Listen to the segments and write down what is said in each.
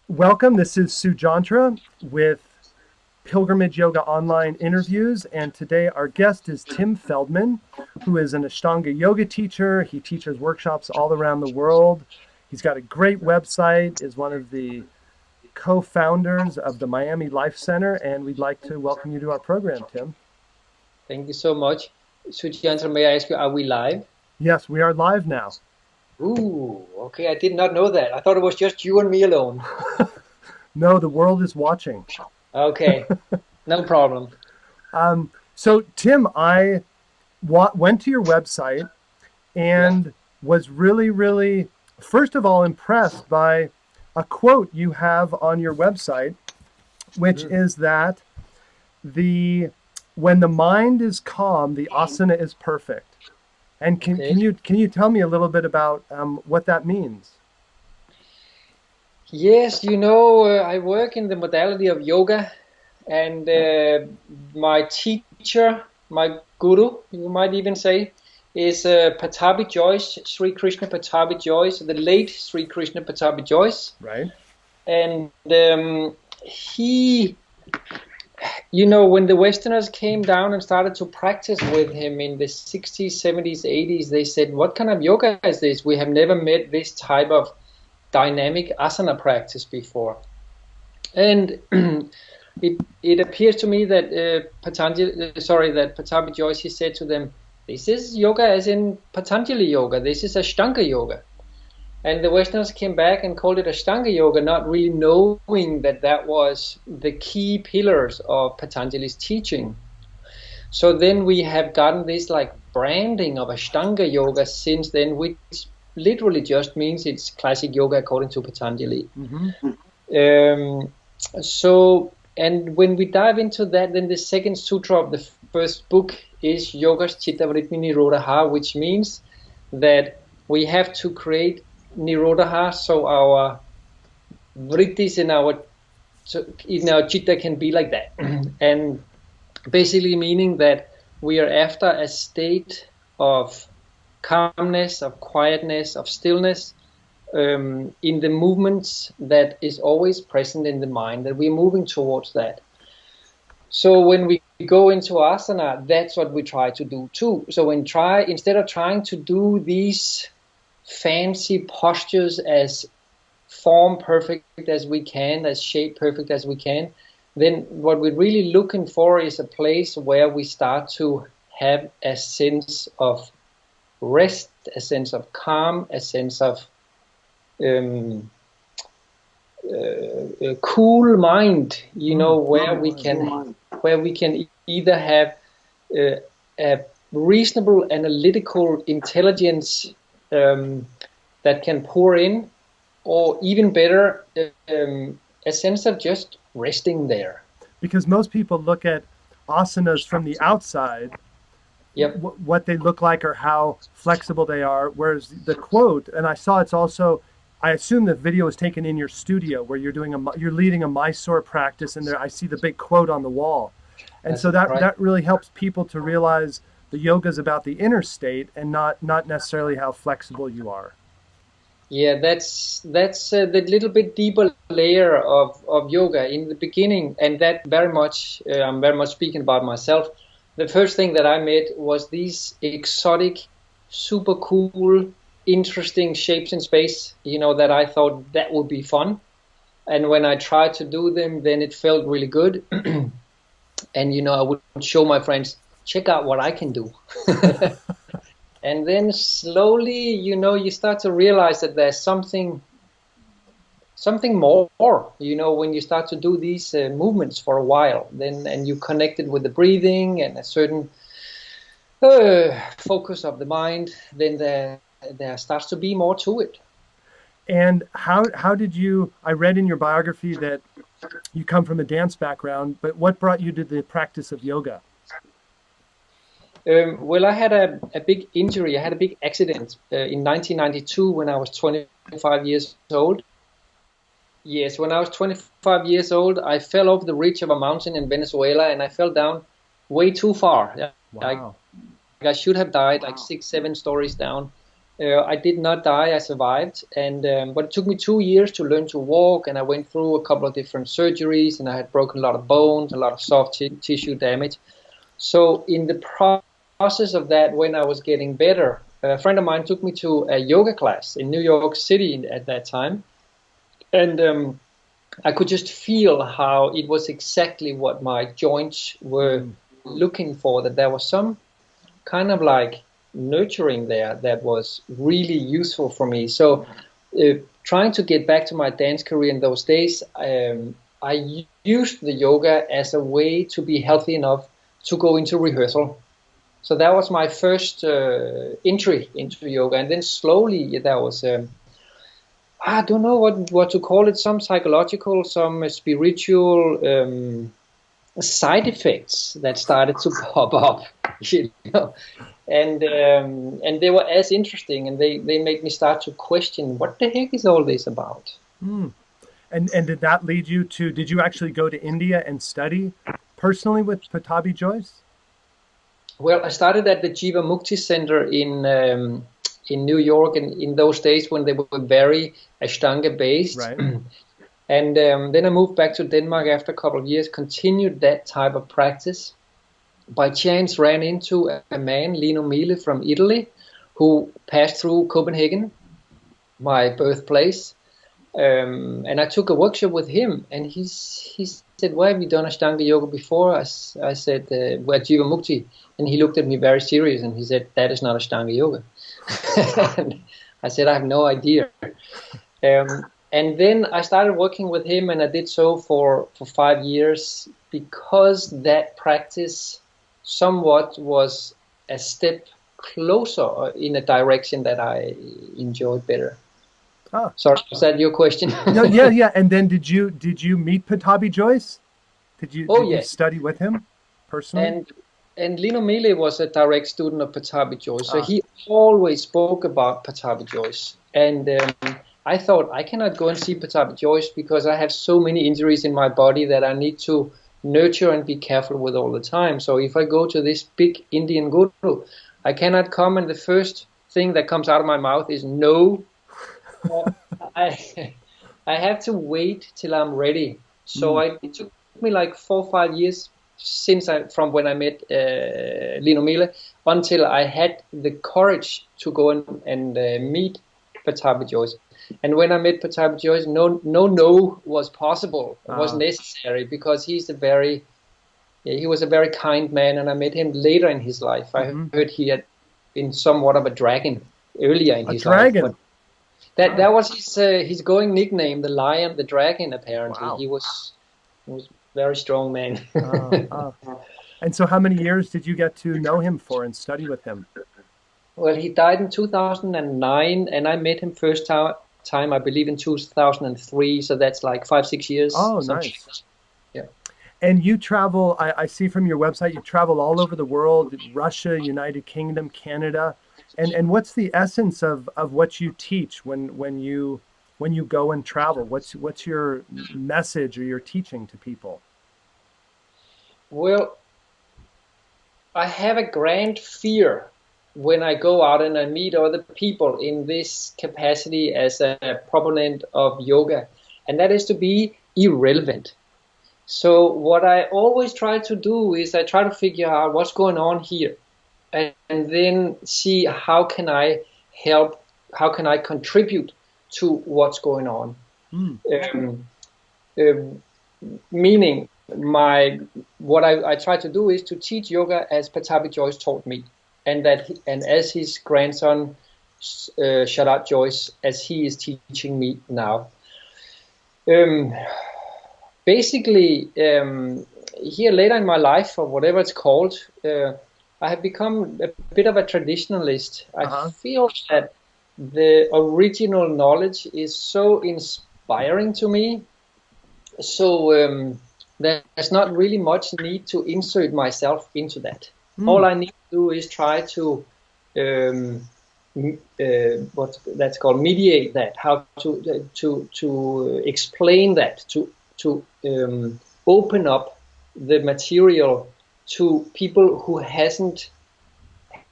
Welcome. This is Sujantra with Pilgrimage Yoga Online Interviews, and today our guest is Tim Feldman, who is an Ashtanga Yoga teacher. He teaches workshops all around the world. He's got a great website, is one of the co-founders of the Miami Life Center, and we'd like to welcome you to our program, Tim. Thank you so much. Sujantra, may I ask you, are we live? Yes, we are live now. Ooh, okay, I did not know that. I thought it was just you and me alone. No, the world is watching. Okay, no problem. So, Tim, I went to your website Yeah. and was really, first of all, impressed by a quote you have on your website, which Mm, is that the when the mind is calm, the asana is perfect. And can, okay. can you can you tell me a little bit about what that means? Yes, I work in the modality of yoga, and my teacher, my guru, you might even say, is Patabi Joyce, Sri Krishna Patabi Joyce, the late Sri Krishna Patabi Joyce. Right? And he when the Westerners came down and started to practice with him in the 60s, 70s, 80s, they said, what kind of yoga is this? We have never met this type of dynamic asana practice before. And it appears to me that that Patabi Joyce, he said to them, this is yoga as in Patanjali yoga. This is Ashtanga yoga. And the Westerners came back and called it Ashtanga Yoga, not really knowing that that was the key pillars of Patanjali's teaching. So then we have gotten this like branding of Ashtanga Yoga since then, which literally just means it's classic yoga according to Patanjali. Mm-hmm. Um, and when we dive into that, then the second sutra of the first book is Yoga's Chitta Vritti Nirodha, which means that we have to create Nirodha, so our vrittis in our chitta can be like that, and basically meaning that we are after a state of calmness, of quietness, of stillness, in the movements that is always present in the mind, that we're moving towards that. So when we go into asana, that's what we try to do too. So instead of trying to do these fancy postures as form perfect as we can, as shape perfect as we can, then what we're really looking for is a place where we start to have a sense of rest, a sense of calm, a sense of a cool mind, where we can either have a reasonable analytical intelligence that can pour in, or even better, a sense of just resting there. Because most people look at asanas from the outside, Yep, what they look like or how flexible they are. Whereas the quote, and I saw it's also, I assume the video was taken in your studio where you're leading a Mysore practice, and there I see the big quote on the wall, and that's so that right. that really helps people to realize the yoga is about the inner state and not necessarily how flexible you are. Yeah, that's the little bit deeper layer of yoga in the beginning, and that very much I'm very much speaking about myself. The first thing that I met was these exotic, super cool, interesting shapes in space. That I thought that would be fun, and when I tried to do them, then it felt really good. And I would show my friends, check out what I can do. And then slowly, you start to realize that there's something more. When you start to do these movements for a while, then and you connect it with the breathing and a certain focus of the mind, then there starts to be more to it. And how did you? I read in your biography that you come from a dance background, but what brought you to the practice of yoga? Well, I had a big injury. I had a big accident in 1992 when I was 25 years old. Yes, when I was 25 years old, I fell off the ridge of a mountain in Venezuela, and I fell down way too far. Yeah, Wow. I should have died like 6, 7 stories down. I did not die. I survived, and but it took me 2 years to learn to walk, and I went through a couple of different surgeries, and I had broken a lot of bones, a lot of soft tissue damage. So in the process of that, when I was getting better, a friend of mine took me to a yoga class in New York City at that time, and I could just feel how it was exactly what my joints were looking for. That there was some kind of like nurturing there that was really useful for me. So trying to get back to my dance career in those days, I used the yoga as a way to be healthy enough to go into rehearsal. So that was my first entry into yoga. And then slowly there was, I don't know what to call it, some psychological, some spiritual side effects that started to pop up, you know, and they were as interesting, and they made me start to question what the heck is all this about. And did that lead you to? Did you actually go to India and study personally with Pattabhi Jois? Well, I started at the Jiva Mukti Center in New York, and in those days when they were very Ashtanga based. Right. And then I moved back to Denmark after a couple of years, continued that type of practice. By chance, ran into a man, Lino Miele from Italy, who passed through Copenhagen, my birthplace. And I took a workshop with him, and he said, "Why have you done Ashtanga Yoga before?" I said, "Well, Jiva Mukti." And he looked at me very serious, and he said, "That is not Ashtanga Yoga." And I said, "I have no idea." And then I started working with him, and I did so for 5 years, because that practice somewhat was a step closer in a direction that I enjoyed better. Ah. Sorry, was that your question? No, yeah. And then did you meet Pattabhi Jois? Did you Yes. study with him personally? And Lino Miele was a direct student of Pattabhi Jois, so he always spoke about Pattabhi Jois. And I thought, I cannot go and see Pattabhi Jois because I have so many injuries in my body that I need to nurture and be careful with all the time. So if I go to this big Indian guru, I cannot come and the first thing that comes out of my mouth is no. I have to wait till I'm ready. So it took me like 4 or 5 years from when I met Lino Miele until I had the courage to go and meet Pattabhi Jois. And when I met Pattabhi Jois, no was possible, was necessary, because he was a very kind man, and I met him later in his life. I heard he had been somewhat of a dragon earlier in his life. But that was his going nickname, the Lion, the Dragon. Apparently, he was a very strong man. And so, how many years did you get to know him for and study with him? Well, he died in 2009, and I met him first time, I believe, in 2003. So that's like 5-6 years. Oh, nice. Yeah. And you travel, I see from your website, you travel all over the world, Russia, United Kingdom, Canada. And what's the essence of what you teach when you go and travel? What's your message or your teaching to people? Well, I have a grand fear when I go out and I meet other people in this capacity as a proponent of yoga, and that is to be irrelevant. So what I always try to do is I try to figure out what's going on here, and then see how can I help, how can I contribute to what's going on. Meaning, what I try to do is to teach yoga as Pattabhi Jois taught me, and as his grandson Sharat Jois, as he is teaching me now. Basically, here later in my life, or whatever it's called, I have become a bit of a traditionalist. I feel that the original knowledge is so inspiring to me. So there's not really much need to insert myself into that. All I need to do is try to what that's called, mediate that, how to explain that, to open up the material to people who hasn't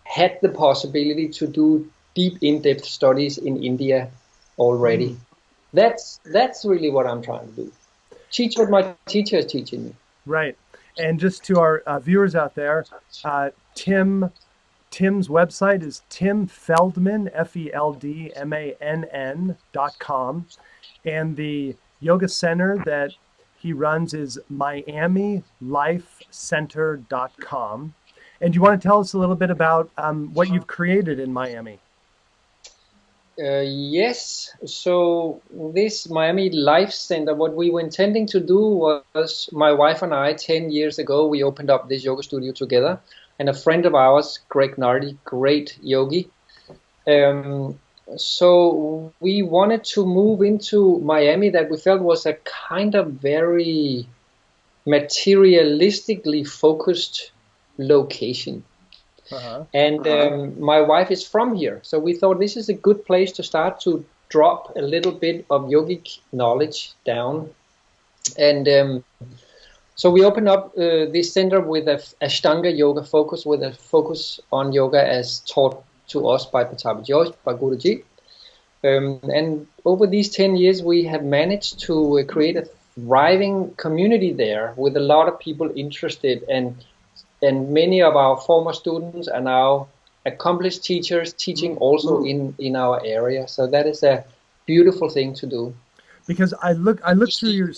had the possibility to do deep, in-depth studies in India already. That's really what I'm trying to do. Teach what my teacher is teaching me. Right. And just to our viewers out there, Tim's website is Tim Feldman, Feldmann.com. And the yoga center that he runs is MiamiLifeCenter.com. And do you want to tell us a little bit about what you've created in Miami? Yes. So this Miami Life Center, what we were intending to do was my wife and I, 10 years ago, we opened up this yoga studio together. And a friend of ours, Greg Nardi, great yogi. So we wanted to move into Miami that we felt was a kind of very materialistically focused location. And my wife is from here, so we thought this is a good place to start to drop a little bit of yogic knowledge down. And so we opened up this center with a Ashtanga Yoga focus, with a focus on yoga as taught to us by Pattabhi Jois, by Guruji. And over these 10 years, we have managed to create a thriving community there with a lot of people interested, and many of our former students are now accomplished teachers teaching also in our area. So that is a beautiful thing to do. Because I looked through your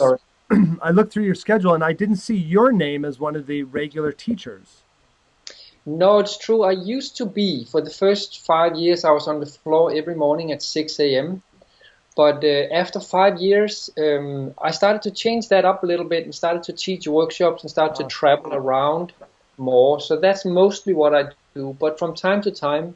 I looked through your schedule and I didn't see your name as one of the regular teachers. No, it's true. I used to be. For the first 5 years, I was on the floor every morning at 6 a.m. But after 5 years, I started to change that up a little bit and started to teach workshops and started to travel around more. So that's mostly what I do. But from time to time,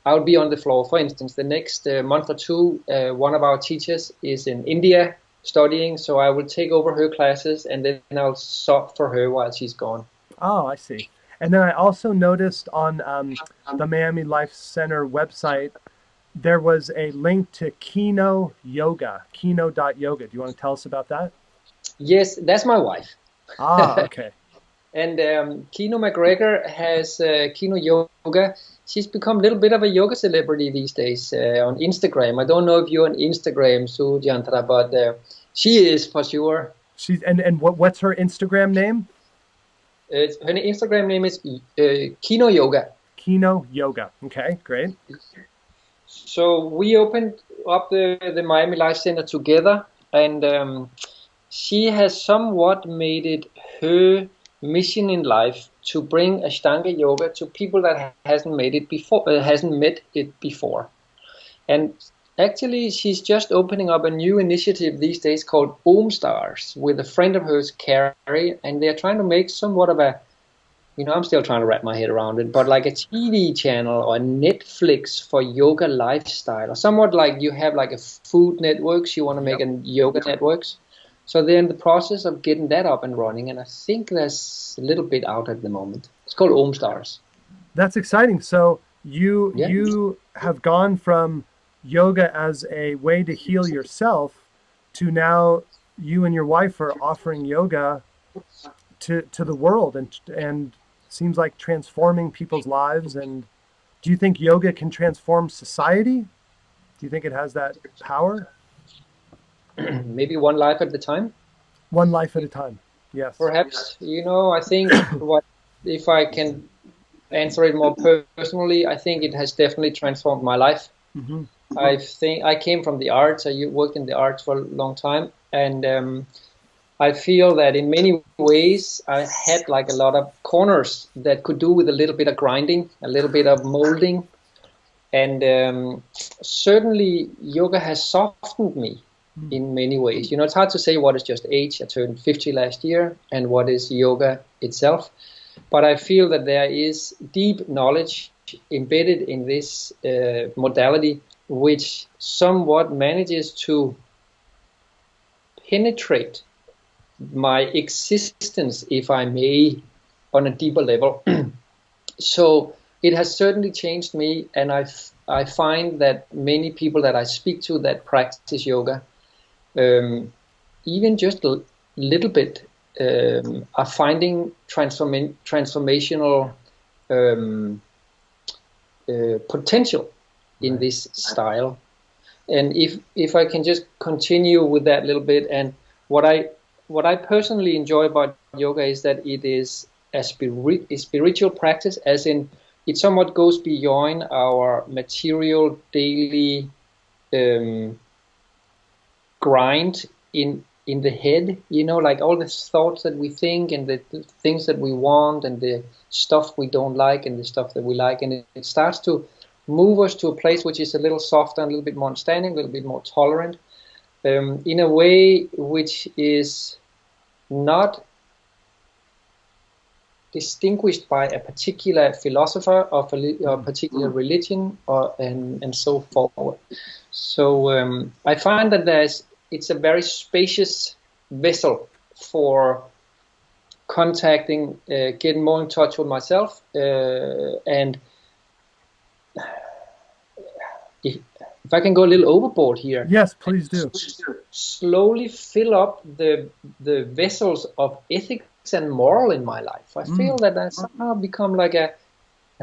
I'll be on the floor. For instance, the next month or two, one of our teachers is in India studying, so I will take over her classes and then I'll sub for her while she's gone. Oh, I see. And then I also noticed on the Miami Life Center website, there was a link to Kino Yoga, Kino.yoga. Do you want to tell us about that? Yes, that's my wife. Ah, okay. And Kino McGregor has Kino Yoga. She's become a little bit of a yoga celebrity these days on Instagram. I don't know if you're on Instagram, Sujantra, but she is for sure. And what's her Instagram name? Her Instagram name is Kino Yoga. Kino Yoga. Okay, great. So we opened up the Miami Life Center together, and she has somewhat made it her mission in life to bring Ashtanga Yoga to people that hasn't met it before. And actually, she's just opening up a new initiative these days called Om Stars with a friend of hers, Carrie, and they're trying to make somewhat of a, I'm still trying to wrap my head around it, but like a TV channel or Netflix for yoga lifestyle, or somewhat like you have like a food networks, you want to make a yoga networks. So they're in the process of getting that up and running, and I think that's a little bit out at the moment. It's called Om Stars. That's exciting. So you have gone from yoga as a way to heal yourself to now you and your wife are offering yoga to the world, and seems like transforming people's lives. And do you think yoga can transform society? Do you think it has that power? Maybe one life at a time. One life at a time. Yes. Perhaps. I think if I can answer it more personally, I think it has definitely transformed my life. Mm-hmm. I came from the arts. I worked in the arts for a long time, and I feel that in many ways I had like a lot of corners that could do with a little bit of grinding, a little bit of molding, and certainly yoga has softened me in many ways. It's hard to say what is just age. I turned 50 last year, and what is yoga itself. But I feel that there is deep knowledge embedded in this modality, which somewhat manages to penetrate my existence, if I may, on a deeper level. So it has certainly changed me, and I find that many people that I speak to that practice yoga, even just a little bit, are finding transformational potential in this style. And if I can just continue with that a little bit, and what I personally enjoy about yoga is that it is a spiritual practice, as in it somewhat goes beyond our material daily grind in the head, like all the thoughts that we think and the things that we want and the stuff we don't like and the stuff that we like, and it starts to move us to a place which is a little softer and a little bit more understanding, a little bit more tolerant, in a way which is not distinguished by a particular philosopher or a particular religion and so forth. So I find that it's a very spacious vessel for contacting, getting more in touch with myself, and if I can go a little overboard here. Yes, please do. Slowly fill up the vessels of ethics and moral in my life. I feel that I somehow become like a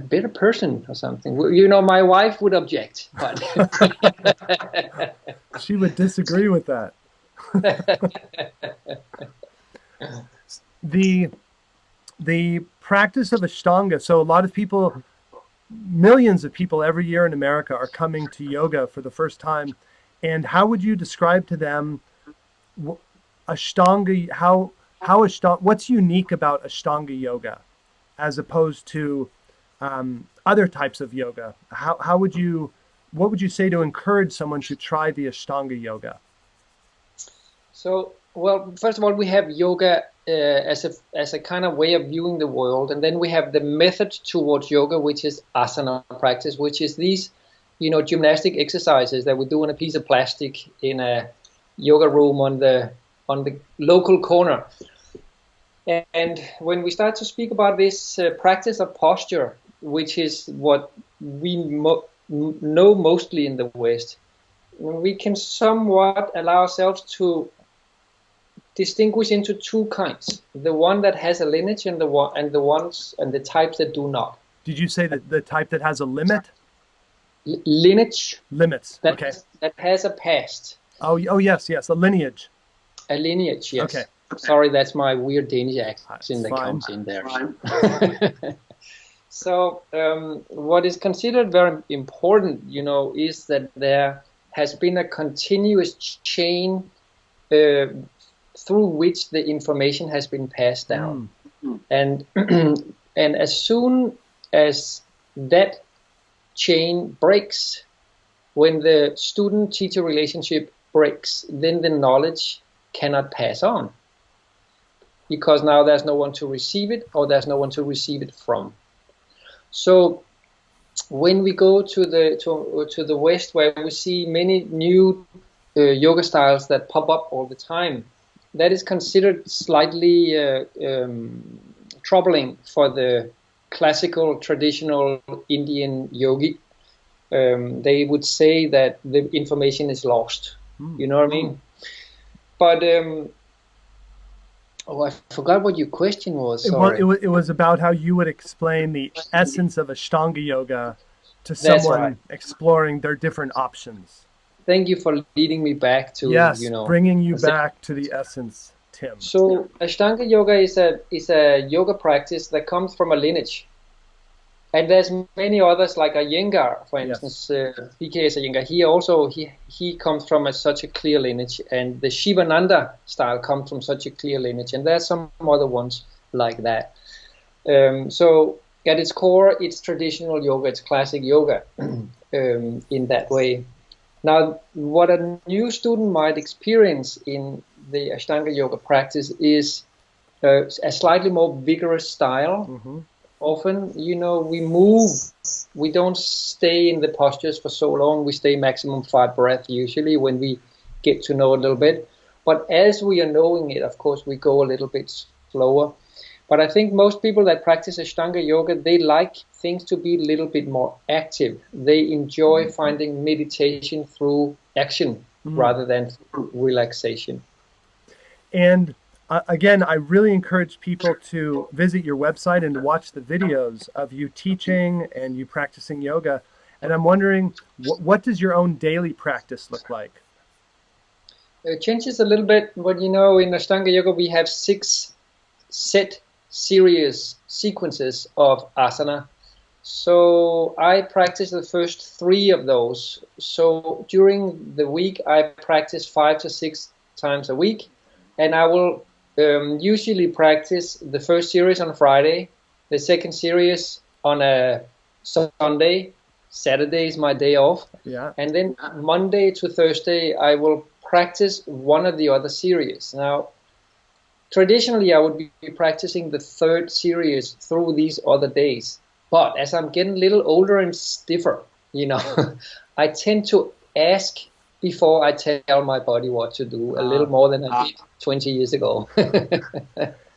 better person or something. My wife would object, but she would disagree with that. The practice of Ashtanga. So a lot of people, millions of people every year in America are coming to yoga for the first time. And how would you describe to them Ashtanga? What's unique about Ashtanga yoga as opposed to other types of yoga? What would you say to encourage someone to try the Ashtanga yoga? So, well, first of all, we have yoga as a kind of way of viewing the world, and then we have the method towards yoga, which is asana practice, which is these, gymnastic exercises that we do on a piece of plastic in a yoga room on the local corner. And when we start to speak about this practice of posture, which is what we know mostly in the West, we can somewhat allow ourselves to distinguish into two kinds: the one that has a lineage and the types that do not. Did you say that the type that has a limit? Lineage. Limits. Okay. That has a past. Oh yes, a lineage. A lineage, yes. Okay. Sorry, that's my weird Danish accent that comes in there. So, what is considered very important, is that there has been a continuous chain through which the information has been passed down. And and as soon as that chain breaks, when the student-teacher relationship breaks, then the knowledge cannot pass on, because now there's no one to receive it, or there's no one to receive it from. So when we go to the West, where we see many new yoga styles that pop up all the time, that is considered slightly troubling for the classical, traditional Indian yogi. They would say that the information is lost. You know what I mean? But I forgot what your question was. Sorry. It was about how you would explain the essence of Ashtanga yoga to someone exploring their different options. Thank you for leading me back to bringing you back to the essence, Tim. So Ashtanga yoga is a yoga practice that comes from a lineage. And there's many others, like Iyengar, for instance. BKS Iyengar. He comes from such a clear lineage, and the Shivananda style comes from such a clear lineage, and there's some other ones like that. So at its core, it's traditional yoga, it's classic yoga in that way. Now, what a new student might experience in the Ashtanga yoga practice is a slightly more vigorous style. Mm-hmm. Often, we move, we don't stay in the postures for so long, we stay maximum 5 breaths usually when we get to know a little bit. But as we are knowing it, of course, we go a little bit slower. But I think most people that practice Ashtanga yoga, they like things to be a little bit more active. They enjoy finding meditation through action rather than through relaxation. And again, I really encourage people to visit your website and to watch the videos of you teaching and you practicing yoga. And I'm wondering, what does your own daily practice look like? It changes a little bit, but in Ashtanga Yoga we have 6 set series sequences of asana. So I practice the first 3 of those. So during the week I practice 5 to 6 times a week, and I will usually practice the first series on Friday, the second series on a Sunday. Saturday is my day off. Yeah. And then Monday to Thursday I will practice one of the other series. Now, traditionally I would be practicing the third series through these other days. But as I'm getting a little older and stiffer, I tend to ask before I tell my body what to do a little more than I did 20 years ago.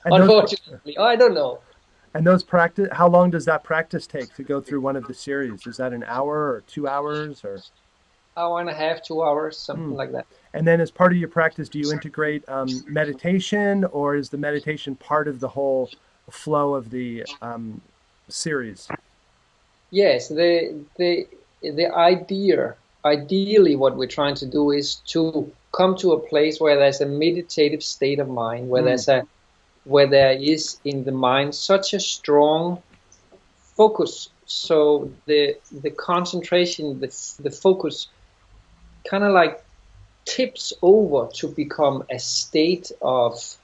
Unfortunately, I don't know. And those practice, how long does that practice take to go through one of the series? Is that an hour or 2 hours or? Hour and a half, 2 hours, something like that. And then as part of your practice, do you integrate meditation, or is the meditation part of the whole flow of the series? Yes, the ideally what we're trying to do is to come to a place where there's a meditative state of mind, where there is in the mind such a strong focus. So the concentration, the focus kind of like tips over to become a state of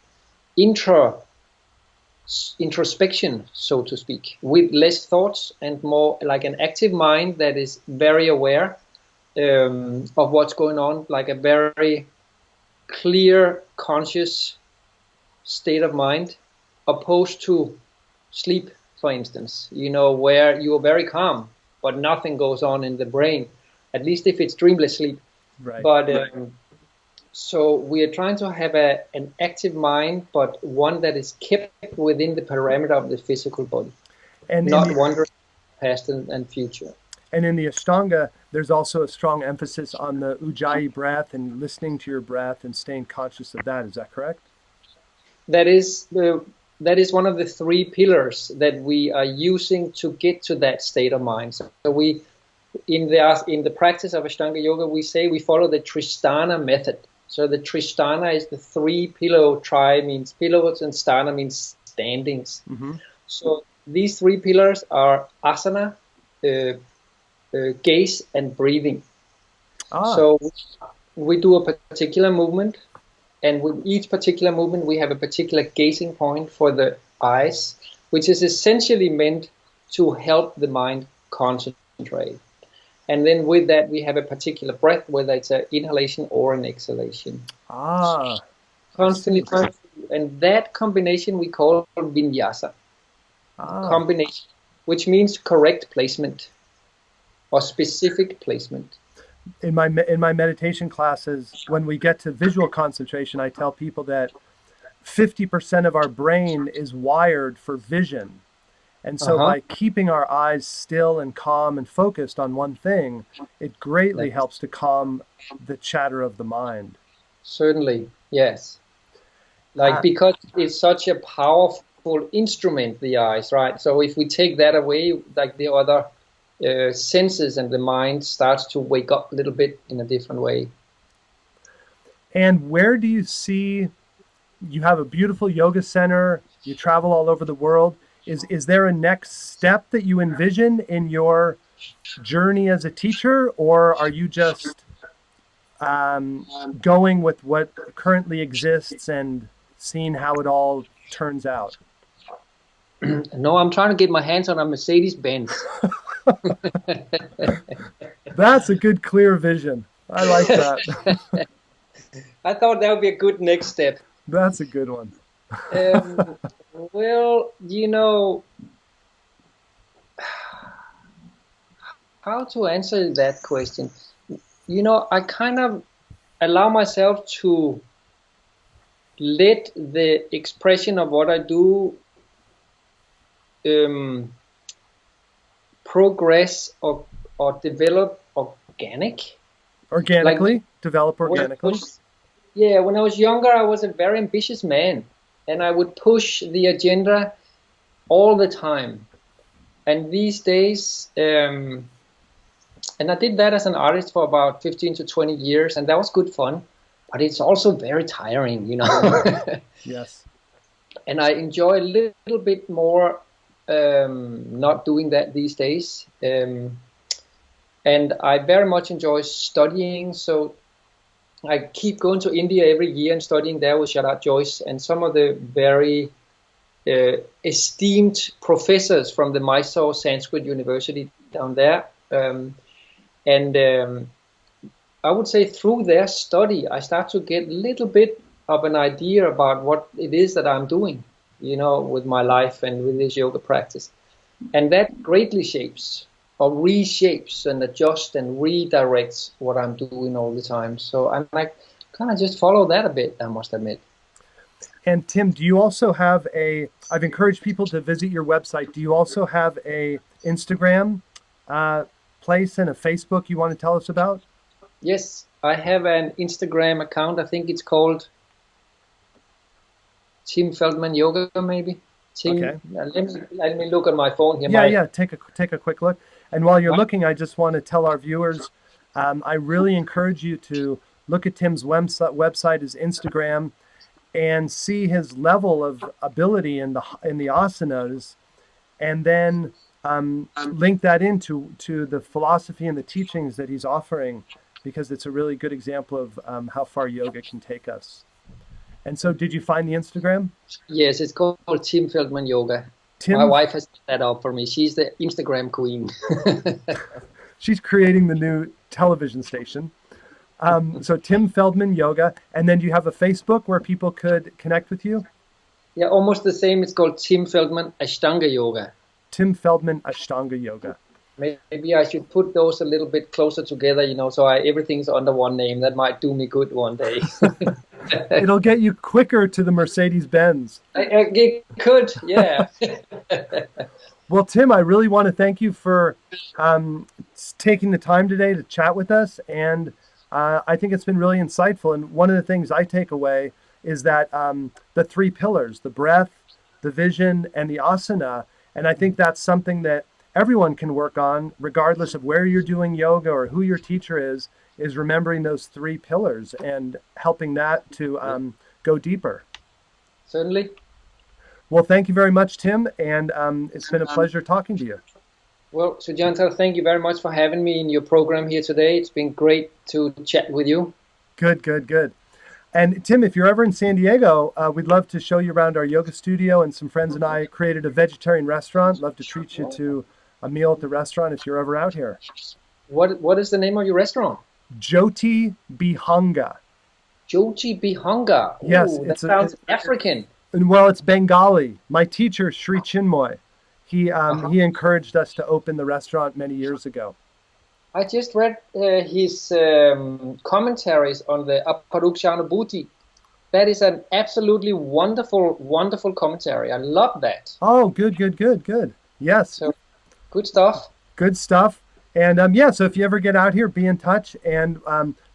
introspection, so to speak, with less thoughts and more like an active mind that is very aware of what's going on, like a very clear, conscious state of mind, opposed to sleep, for instance, where you are very calm, but nothing goes on in the brain, at least if it's dreamless sleep. Right. But so we are trying to have an active mind, but one that is kept within the parameter of the physical body, and not wandering past and future. And in the Ashtanga, there's also a strong emphasis on the Ujjayi breath and listening to your breath and staying conscious of that. Is that correct? That is one of the 3 pillars that we are using to get to that state of mind. So we, in the practice of Ashtanga Yoga, we say we follow the Tristana method. So the Tristana is the 3 pillow. Tri means pillows and Stana means standings. Mm-hmm. So these 3 pillars are asana, gaze, and breathing. So we do a particular movement, and with each particular movement we have a particular gazing point for the eyes, which is essentially meant to help the mind concentrate. And then with that we have a particular breath, whether it's an inhalation or an exhalation. Constantly trying to, and that combination we call vinyasa. Combination, which means correct placement or specific placement. In my meditation classes, when we get to visual concentration, I tell people that 50% of our brain is wired for vision. And so by keeping our eyes still and calm and focused on one thing, it greatly helps to calm the chatter of the mind. Certainly, yes. Because it's such a powerful instrument, the eyes, right? So if we take that away, like the other senses, and the mind starts to wake up a little bit in a different way. And where do you see, you have a beautiful yoga center, you travel all over the world. Is there a next step that you envision in your journey as a teacher, or are you just going with what currently exists and seeing how it all turns out? No, I'm trying to get my hands on a Mercedes-Benz. That's a good, clear vision. I like that. I thought that would be a good next step. That's a good one. Well, how to answer that question? I kind of allow myself to let the expression of what I do progress or develop organically. Develop organically. When I was younger, I was a very ambitious man, and I would push the agenda all the time. And these days, And I did that as an artist for about 15 to 20 years, and that was good fun. But it's also very tiring, you know. Yes. And I enjoy a little bit more not doing that these days. And I very much enjoy studying. So I keep going to India every year and studying there with Sharat Joyce and some of the very esteemed professors from the Mysore Sanskrit University down there. And I would say through their study, I start to get a little bit of an idea about what it is that I'm doing, you know, with my life and with this yoga practice. And that greatly shapes or reshapes and adjusts and redirects what I'm doing all the time. So I'm like, kind of just follow that a bit, I must admit. And Tim, do you also have I've encouraged people to visit your website. Do you also have a Instagram place and a Facebook you want to tell us about? Yes, I have an Instagram account. I think it's called Tim Feldman Yoga, maybe. Okay. Let me look at my phone here. Yeah. Take a quick look. And while you're looking, I just want to tell our viewers, I really encourage you to look at Tim's website, his Instagram, and see his level of ability in the asanas, and then link that into the philosophy and the teachings that he's offering, because it's a really good example of how far yoga can take us. And so, did you find the Instagram? Yes, it's called Tim Feldman Yoga. Tim, my wife has set that up for me. She's the Instagram queen. She's creating the new television station. So Tim Feldman Yoga. And then do you have a Facebook where people could connect with you? Yeah, almost the same. It's called Tim Feldman Ashtanga Yoga. Tim Feldman Ashtanga Yoga. Maybe I should put those a little bit closer together, you know, so everything's under one name. That might do me good one day. It'll get you quicker to the Mercedes-Benz. It could, yeah. Well, Tim, I really want to thank you for taking the time today to chat with us. And I think it's been really insightful. And one of the things I take away is that the three pillars, the breath, the vision, and the asana. And I think that's something that everyone can work on, regardless of where you're doing yoga or who your teacher is remembering those three pillars and helping that to go deeper. Certainly. Well, thank you very much, Tim. And it's been a pleasure talking to you. Well, Sujanta, thank you very much for having me in your program here today. It's been great to chat with you. Good. And Tim, if you're ever in San Diego, we'd love to show you around our yoga studio. And some friends and I created a vegetarian restaurant. Love to treat you to a meal at the restaurant if you're ever out here. What is the name of your restaurant? Jyoti Bihanga. Jyoti Bihanga. Ooh, yes, that sounds African. Well, it's Bengali. My teacher, Sri Chinmoy, he encouraged us to open the restaurant many years ago. I just read his commentaries on the Aparukshanubhuti. That is an absolutely wonderful commentary. I love that. Oh, good. Yes. So, good stuff. Good stuff. And so if you ever get out here, be in touch. And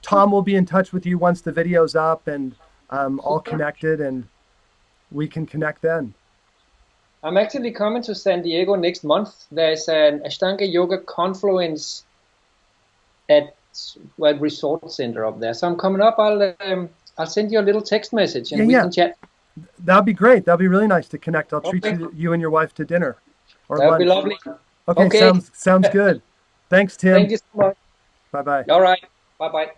Tom will be in touch with you once the video's up and all connected, and we can connect then. I'm actually coming to San Diego next month. There's an Ashtanga Yoga confluence at a resort center up there. So I'm coming up. I'll send you a little text message and we can chat. That'd be great. That'd be really nice to connect. I'll treat you and your wife to dinner or That'd lunch. be lovely. Okay. Sounds good. Thanks, Tim. Thank you so much. Bye-bye. All right. Bye-bye.